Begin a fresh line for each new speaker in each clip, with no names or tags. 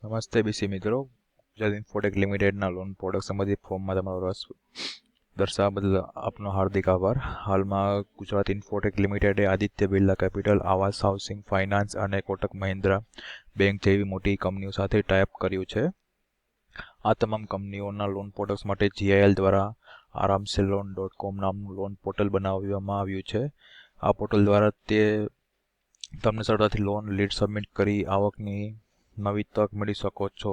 નમસ્તે બીસી મિત્રો. ગુજરાત ઇન્ફોટેક લિમિટેડના લોન પ્રોડક્ટ સંબંધિત ફોર્મમાં તમારો રસ દર્શાવવા બદલ આપનો હાર્દિક આભાર. હાલમાં ગુજરાત ઇન્ફોટેક લિમિટેડે આદિત્ય બિરલા કેપિટલ, આવાસ હાઉસિંગ ફાઇનાન્સ અને કોટક મહિન્દ્રા બેંક જેવી મોટી કંપનીઓ સાથે ટાઈપ કર્યું છે. આ તમામ કંપનીઓના લોન પ્રોડક્ટ્સ માટે જીઆઈએલ દ્વારા aramseloan.com નામનું લોન પોર્ટલ બનાવવામાં આવ્યું છે. આ પોર્ટલ દ્વારા તમને સરળતાથી લોન લીડ સબમિટ કરી આવકની નવી તક મળી શકો છો.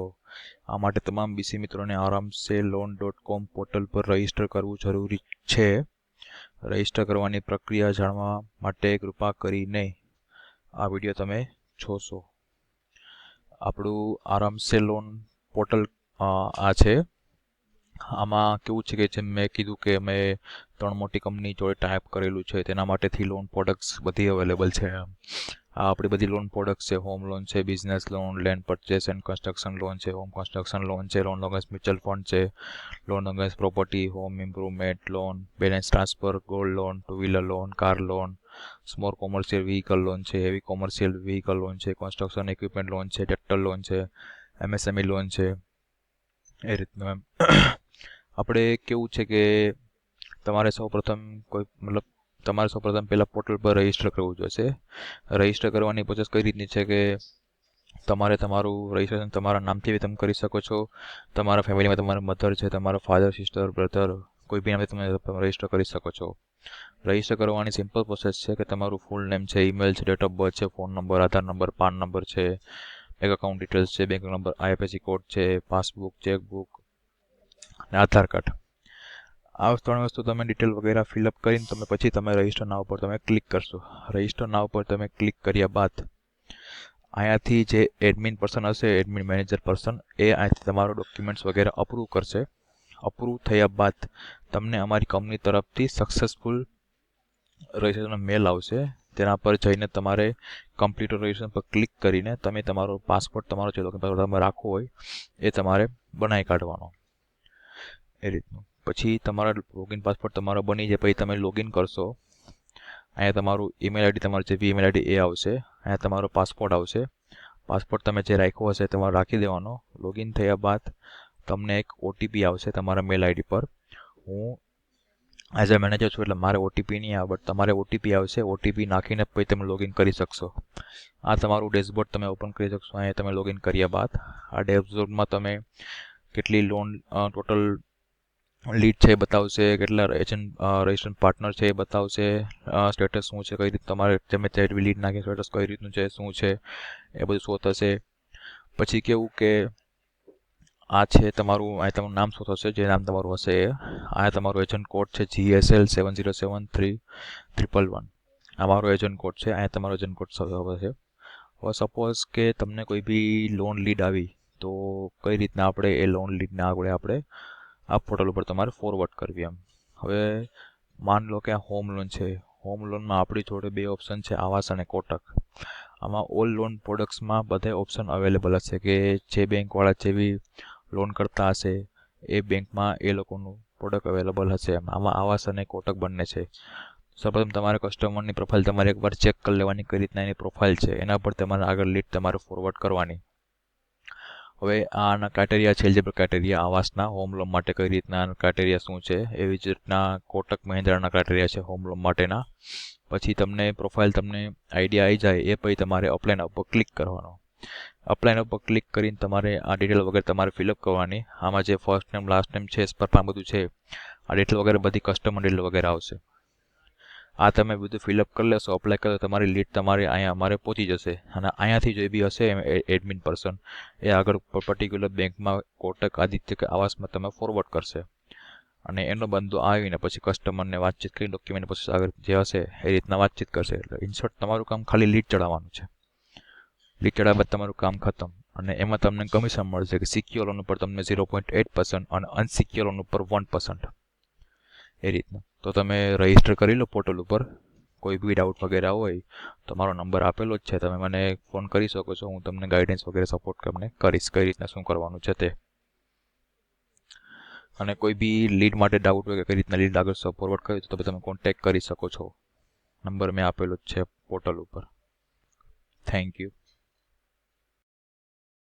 આ માટે તમામ બીસી મિત્રોને aramseloan.com પોર્ટલ પર રજીસ્ટર કરવું જરૂરી છે. રજીસ્ટર કરવાની પ્રક્રિયા જાણવા માટે કૃપા કરીને આ વિડીયો તમે જોશો. આપણું aramseloan પોર્ટલ આ છે. આમાં કેવું છે કે જેમ મેં કીધું કે અમે 3 મોટી કંપની જોડે ટાઈપ કરેલું છે, તેના માટેથી લોન પ્રોડક્ટ્સ બધી અવેલેબલ છે. આ આપણી બધી લોન પ્રોડક્ટ્સ છે. હોમ લોન છે, business loan, land purchase and construction loan છે, હોમ કન્સ્ટ્રક્શન લોન છે, લોન અગેન્સ્ટ મ્યુચ્યુઅલ ફંડ છે, loan against property, home improvement loan, balance transfer, gold loan, two wheeler loan, car loan, small commercial vehicle loan છે, heavy commercial vehicle loan છે, construction equipment loan છે, tractor loan છે, MSME loan છે. એ રીતનું એમ આપણે કેવું છે કે તમારે સૌપ્રથમ પહેલાં પોર્ટલ પર રજીસ્ટર કરવું જોઈશે. રજીસ્ટર કરવાની પ્રોસેસ કઈ રીતની છે કે તમારે તમારું રજીસ્ટ્રેશન તમારા નામથી તમે કરી શકો છો. તમારા ફેમિલીમાં તમારા મધર છે, તમારા ફાધર, સિસ્ટર, બ્રધર કોઈ બી નામથી તમે રજીસ્ટર કરી શકો છો. રજીસ્ટર કરવાની સિમ્પલ પ્રોસેસ છે કે તમારું ફૂલ નેમ છે, ઈમેલ છે, ડેટ ઓફ બર્થ છે, ફોન નંબર, આધાર નંબર, પાન નંબર છે, બેંક અકાઉન્ટ ડિટેલ્સ છે, બેંક નંબર, આઈએફએસસી કોડ છે, પાસબુક, ચેકબુક અને આધાર કાર્ડ. આ 3 વસ્તુ તમે ડિટેલ વગેરે ફિલઅપ કરીને પછી તમે રજીસ્ટર નાવ પર તમે ક્લિક કરશો. રજીસ્ટર નાવ પર તમે ક્લિક કર્યા બાદ અહીંયાથી જે એડમિન પર્સન હશે, એડમિન મેનેજર પર્સન, એ અહીંયાથી તમારો ડોક્યુમેન્ટ્સ વગેરે અપ્રૂવ કરશે. અપ્રૂવ થયા બાદ તમને અમારી કંપની તરફથી સક્સેસફુલ રજીસ્ટ્રેશન મેલ આવશે. તેના પર જઈને તમારે કમ્પ્લીટ રજીસ્ટ્રેશન પર ક્લિક કરીને તમે તમારો પાસપોર્ટ, તમારો જે ડોક્યુમેન્ટ તમે રાખવો હોય એ તમારે બનાવી કાઢવાનો. એ રીતનું પછી તમારા લોગિન પાસપોર્ટ તમારો બની જાય પછી તમે લોગિન કરશો. અહીંયા તમારું ઈમેલ આઈડી, તમારું જે બી ઈમેલ આઈડી એ આવશે. અહીંયા તમારો પાસપોર્ટ આવશે. પાસપોર્ટ તમે જે રાખ્યો હશે તમારે રાખી દેવાનો. લોગિન થયા બાદ તમને એક ઓટીપી આવશે તમારા મેલ આઈડી પર. હું એઝ અ મેનેજર છું એટલે મારે ઓટીપી નહીં આવે, બટ તમારે ઓટીપી આવશે. ઓટીપી નાખીને પછી તમે લોગિન કરી શકશો. આ તમારું ડેશબોર્ડ તમે ઓપન કરી શકશો. અહીંયા તમે લોગિન કર્યા બાદ આ ડેશબોર્ડમાં તમે કેટલી લોન ટોટલ લીડ છે એ બતાવશે, કેટલા એજન્ટ રજિસ્ટ્રેશન પાર્ટનર છે એ બતાવશે, સ્ટેટસ શું છે, કઈ રીતે તમારે તમે તે લીડ નાખી સ્ટેટસ કઈ રીતનું છે, શું છે એ બધું શો થશે. પછી કેવું કે આ છે તમારું, અહીં તમારું નામ શું થશે, જે નામ તમારું હશે એ. આ તમારો એજન્ટ કોડ છે GSL707311. આ મારો એજન્ટ કોડ છે. અહીંયા તમારો એજન્ટ કોડ છે. હવે સપોઝ કે તમને કોઈ બી લોન લીડ આવી તો કઈ રીતના આપણે એ લોન લીડને આપણે આ પોર્ટલ ઉપર તમારે ફોરવર્ડ કરવી એમ. હવે માન લો કે આ હોમ લોન છે. હોમ લોનમાં આપણી જોડે 2 ઓપ્શન છે, આવાસ અને કોટક. આમાં ઓલ લોન પ્રોડક્ટ્સમાં બધા ઓપ્શન અવેલેબલ હશે કે જે બેંકવાળા જેવી લોન કરતા હશે એ બેંકમાં એ લોકોનું પ્રોડક્ટ અવેલેબલ હશે. આમાં આવાસ અને કોટક બંને છે. સૌપ્રથમ તમારે કસ્ટમરની પ્રોફાઇલ તમારે એકવાર ચેક કરી લેવાની કઈ રીતના એની પ્રોફાઇલ છે. એના પર તમારે આગળ લીડ તમારે ફોરવર્ડ કરવાની. હવે આના ક્રાઇટેરિયા છે, એલિજિબલ ક્રાઇટેરિયા આવાસના હોમ લોન માટે કઈ રીતના ક્રાઇટેરિયા શું છે, એવી જ રીતના કોટક મહિન્દ્રાના ક્રાઇટેરિયા છે હોમ લોન માટેના. પછી તમને પ્રોફાઇલ તમને આઈડિયા આવી જાય એ પછી તમારે અપ્લાયના ઉપર ક્લિક કરવાનો. અપ્લાયના ઉપર ક્લિક કરીને તમારે આ ડિટેલ વગેરે તમારે ફિલઅપ કરવાની. આમાં જે ફર્સ્ટ નેમ, લાસ્ટ નેમ છે, સ્પર્ધા બધું છે, આ ડિટેલ વગેરે બધી કસ્ટમર ડિટેલ વગેરે આવશે. આ તમે બધું ફિલઅપ કરી લેશો, અપ્લાય કરો, તમારી લીડ તમારી અહીંયા અમારે પહોંચી જશે. અને અહીંયાથી જે બી હશે એડમિન પર્સન એ આગળ પર્ટિક્યુલર બેંકમાં કોટક, આદિત્ય કે આવાસમાં તમે ફોરવર્ડ કરશે. અને એનો બંધો આવીને પછી કસ્ટમરને વાતચીત કરી ડોક્યુમેન્ટ પછી આગળ જે હશે એ રીતના વાતચીત કરશે. એટલે ઇન્સર્ટ તમારું કામ ખાલી લીડ ચડાવવાનું છે. લીડ ચડાવ્યા બાદ તમારું કામ ખતમ. અને એમાં તમને કમિશન મળશે કે સિક્યોર લોન ઉપર તમને 0.8% અને અનસિક્યોર લોન ઉપર 1%. એ રીતના. તો તમે રજીસ્ટર કરી લો પોર્ટલ ઉપર. કોઈ બી ડાઉટ વગેરે હોય તો મારો નંબર આપેલો જ છે, તમે મને ફોન કરી શકો છો. હું તમને ગાઈડન્સ વગેરે સપોર્ટ તમને કરીશ કઈ રીતના શું કરવાનું છે તે. અને કોઈ બી લીડ માટે ડાઉટ હોય કે કઈ રીતના લીડ આગળ ફોરવર્ડ કરવી તો તમે કોન્ટેક્ટ કરી શકો છો. નંબર મેં આપેલો જ છે પોર્ટલ ઉપર. Thank you.